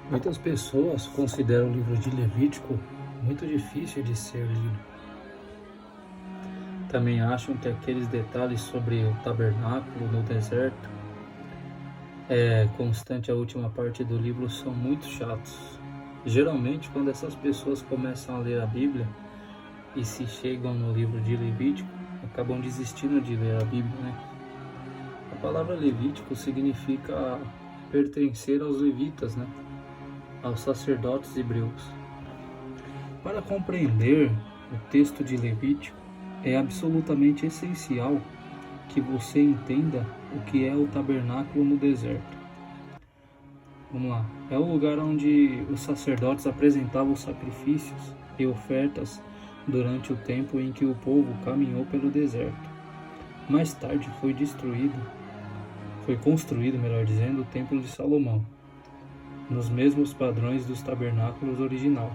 Muitas pessoas consideram o livro de Levítico muito difícil de ser lido. Também acham que aqueles detalhes sobre o tabernáculo no deserto, constante a última parte do livro, são muito chatos. Geralmente, quando essas pessoas começam a ler a Bíblia e se chegam no livro de Levítico, acabam desistindo de ler a Bíblia, né? A palavra Levítico significa pertencer aos levitas, né? Aos sacerdotes hebreus. Para compreender o texto de Levítico, é absolutamente essencial que você entenda o que é o tabernáculo no deserto. Vamos lá. É o lugar onde os sacerdotes apresentavam sacrifícios e ofertas durante o tempo em que o povo caminhou pelo deserto. Mais tarde foi construído, melhor dizendo, o Templo de Salomão, nos mesmos padrões dos tabernáculos original,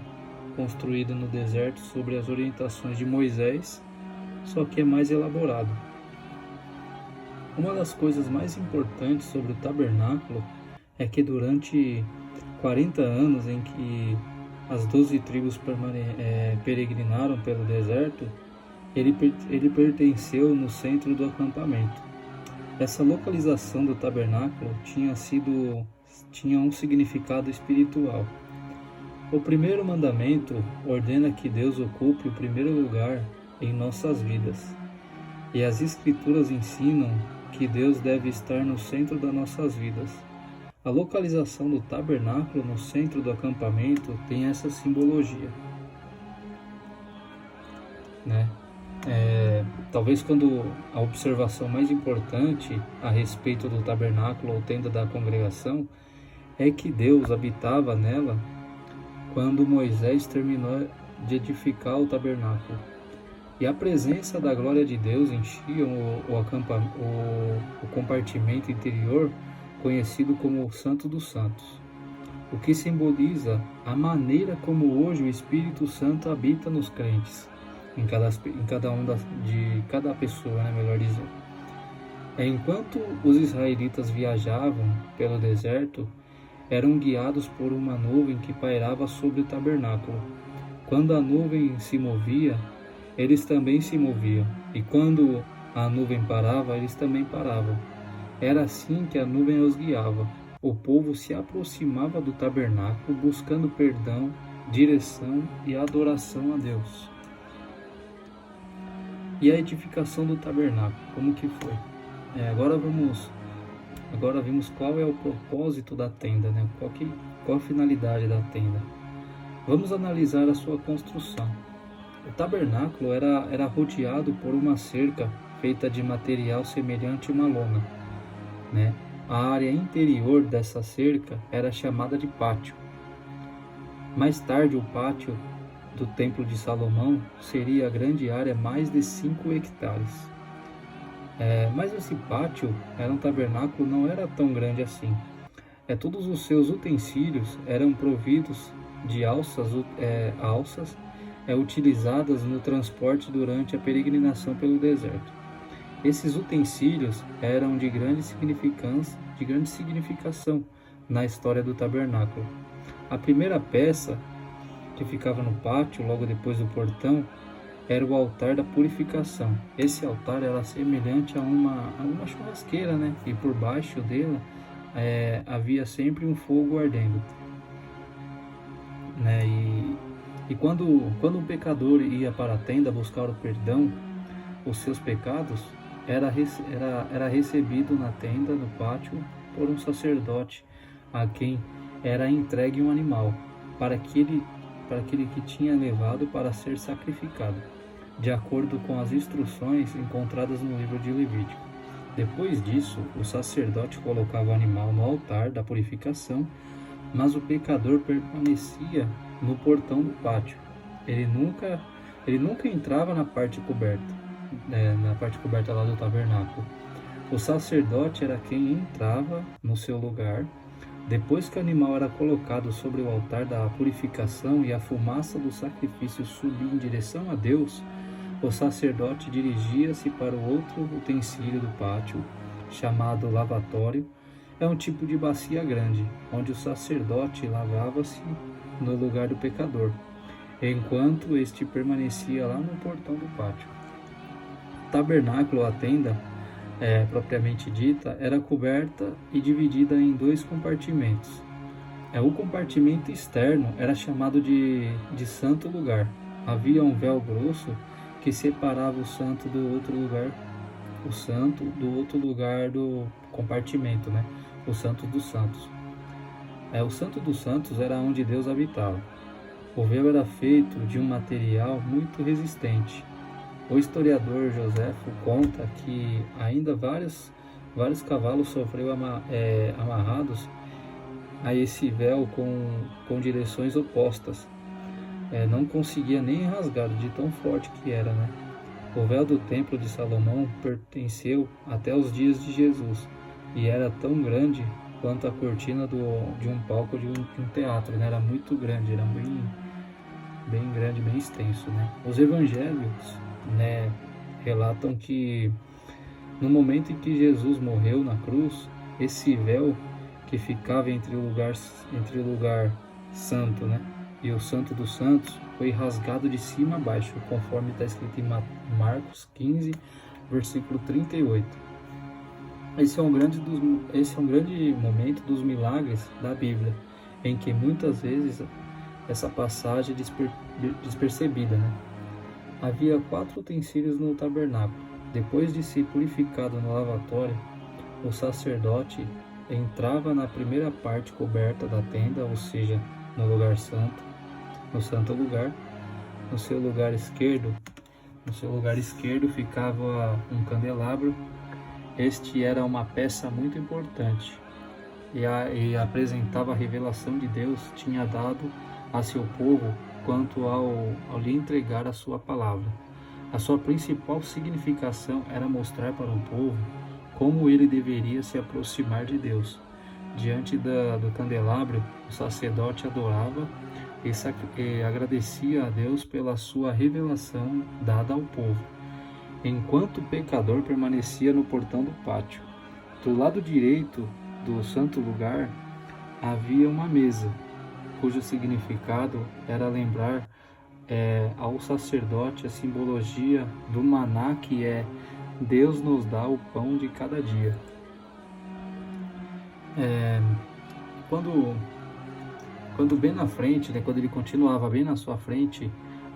construído no deserto sob as orientações de Moisés, só que é mais elaborado. Uma das coisas mais importantes sobre o tabernáculo é que durante 40 anos em que as 12 tribos peregrinaram pelo deserto, ele pertenceu no centro do acampamento. Essa localização do tabernáculo tinha um significado espiritual. O primeiro mandamento ordena que Deus ocupe o primeiro lugar em nossas vidas. E as Escrituras ensinam que Deus deve estar no centro das nossas vidas. A localização do tabernáculo no centro do acampamento tem essa simbologia, né? Talvez quando a observação mais importante a respeito do tabernáculo ou tenda da congregação é que Deus habitava nela quando Moisés terminou de edificar o tabernáculo. E a presença da glória de Deus enchia o compartimento interior, conhecido como o Santo dos Santos, o que simboliza a maneira como hoje o Espírito Santo habita nos crentes, de cada pessoa, né, melhor dizendo. Enquanto os israelitas viajavam pelo deserto, eram guiados por uma nuvem que pairava sobre o tabernáculo. Quando a nuvem se movia, eles também se moviam, e quando a nuvem parava, eles também paravam. Era assim que a nuvem os guiava. O povo se aproximava do tabernáculo buscando perdão, direção e adoração a Deus. E a edificação do tabernáculo, como que foi? Agora vimos qual é o propósito da tenda, né? Qual a finalidade da tenda. Vamos analisar a sua construção. O tabernáculo era rodeado por uma cerca feita de material semelhante a uma lona, né? A área interior dessa cerca era chamada de pátio. Mais tarde, o pátio do Templo de Salomão seria a grande área, mais de 5 hectares. Mas esse pátio era um tabernáculo, não era tão grande assim. Todos os seus utensílios eram providos de alças utilizadas no transporte durante a peregrinação pelo deserto. Esses utensílios eram de grande significação na história do tabernáculo. A primeira peça, que ficava no pátio, logo depois do portão, era o altar da purificação. Esse altar era semelhante a uma churrasqueira, né? E por baixo dela havia sempre um fogo ardendo, né? E quando um pecador ia para a tenda buscar o perdão, os seus pecados, era recebido na tenda, no pátio, por um sacerdote, a quem era entregue um animal, para aquele que tinha levado para ser sacrificado, de acordo com as instruções encontradas no livro de Levítico. Depois disso, o sacerdote colocava o animal no altar da purificação, mas o pecador permanecia no portão do pátio. Ele nunca entrava na parte coberta, lá do tabernáculo. O sacerdote era quem entrava no seu lugar. Depois que o animal era colocado sobre o altar da purificação e a fumaça do sacrifício subia em direção a Deus, o sacerdote dirigia-se para o outro utensílio do pátio, chamado lavatório, é um tipo de bacia grande, onde o sacerdote lavava-se no lugar do pecador, enquanto este permanecia lá no portão do pátio. O tabernáculo, a tenda, propriamente dita, era coberta e dividida em 2 compartimentos. O compartimento externo era chamado de santo lugar. Havia um véu grosso que separava o santo do outro lugar do compartimento, né? O Santo dos Santos. O Santo dos Santos era onde Deus habitava. O véu era feito de um material muito resistente. O historiador Joséfo conta que ainda vários cavalos sofreram amarrados a esse véu com direções opostas. Não conseguia nem rasgar de tão forte que era, né? O véu do Templo de Salomão pertenceu até os dias de Jesus e era tão grande quanto a cortina de um palco de um teatro, né? Era muito grande, era bem grande, bem extenso, né? Os evangelhos, né, relatam que no momento em que Jesus morreu na cruz, esse véu que ficava entre o lugar santo, né, e o Santo dos Santos foi rasgado de cima a baixo, conforme está escrito em Marcos 15, versículo 38. Esse é um grande momento dos milagres da Bíblia, em que muitas vezes essa passagem é despercebida, né? Havia 4 utensílios no tabernáculo. Depois de ser purificado no lavatório, o sacerdote entrava na primeira parte coberta da tenda, ou seja, no lugar santo, no santo lugar. No seu lugar esquerdo ficava um candelabro. Este era uma peça muito importante e apresentava a revelação de Deus tinha dado a seu povo quanto ao lhe entregar a sua palavra. A sua principal significação era mostrar para o povo como ele deveria se aproximar de Deus. Diante do candelabro, o sacerdote adorava e agradecia a Deus pela sua revelação dada ao povo, enquanto o pecador permanecia no portão do pátio. Do lado direito do santo lugar havia uma mesa, cujo significado era lembrar ao sacerdote a simbologia do maná, que é Deus nos dá o pão de cada dia. Quando bem na frente, né, quando ele continuava bem na sua frente,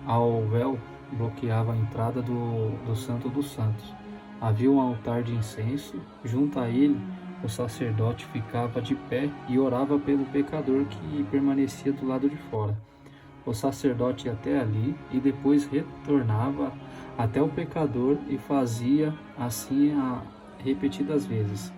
ao véu bloqueava a entrada do Santo dos Santos. Havia um altar de incenso. Junto a ele, o sacerdote ficava de pé e orava pelo pecador que permanecia do lado de fora. O sacerdote ia até ali e depois retornava até o pecador e fazia assim repetidas vezes.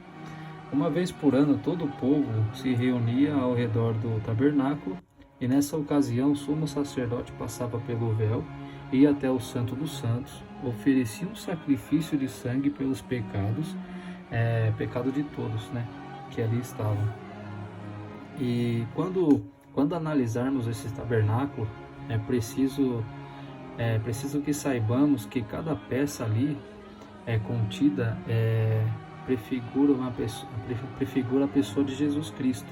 Uma vez por ano, todo o povo se reunia ao redor do tabernáculo e nessa ocasião o sumo sacerdote passava pelo véu, ia até o Santo dos Santos, oferecia um sacrifício de sangue pelos pecados, pecado de todos, né, que ali estavam. E quando analisarmos esse tabernáculo, é preciso que saibamos que cada peça ali contida prefigura a pessoa de Jesus Cristo.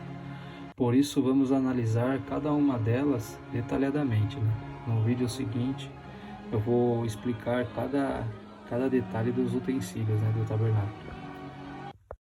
Por isso vamos analisar cada uma delas detalhadamente, né? No vídeo seguinte eu vou explicar cada detalhe dos utensílios, né, do tabernáculo.